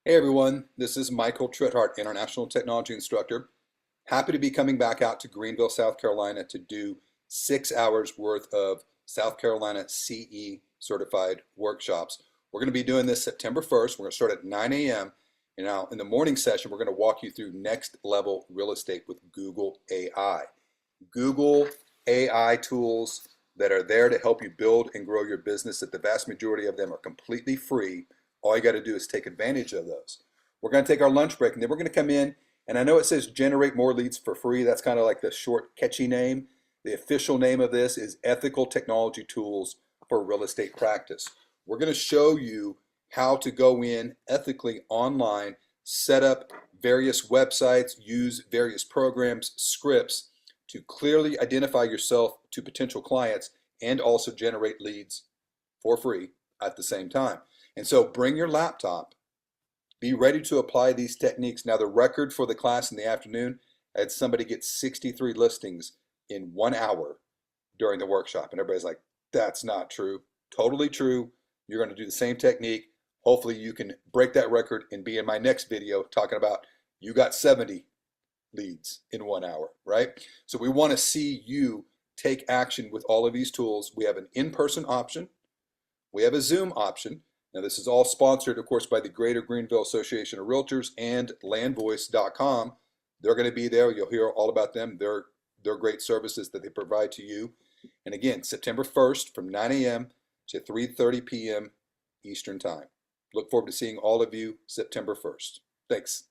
Hey everyone, this is Michael Trethart, International Technology Instructor. Happy to be coming back out to Greenville, South Carolina to do 6 hours worth of South Carolina CE certified workshops. We're going to be doing this September 1st. We're going to start at 9 a.m. And now in the morning session, we're going to walk you through next level real estate with Google AI. Google AI tools that are there to help you build and grow your business, that the vast majority of them are completely free. All you got to do is take advantage of those. We're going to take our lunch break and then we're going to come in, and I know it says generate more leads for free. That's kind of like the short catchy name. The official name of this is Ethical Technology Tools for Real Estate Practice. We're going to show you how to go in ethically online, set up various websites, use various programs, scripts to clearly identify yourself to potential clients and also generate leads for free at the same time. And so bring your laptop, be ready to apply these techniques. Now the record for the class in the afternoon, I had somebody get 63 listings in 1 hour during the workshop. And everybody's like, that's not true. Totally true. You're going to do the same technique. Hopefully you can break that record and be in my next video talking about you got 70 leads in 1 hour, right? So we want to see you take action with all of these tools. We have an in-person option. We have a Zoom option. Now this is all sponsored, of course, by the Greater Greenville Association of Realtors and Landvoice.com. They're going to be there. You'll hear all about them. They're great services that they provide to you. And again, September 1st from 9 a.m. to 3:30 p.m. Eastern Time. Look forward to seeing all of you September 1st. Thanks.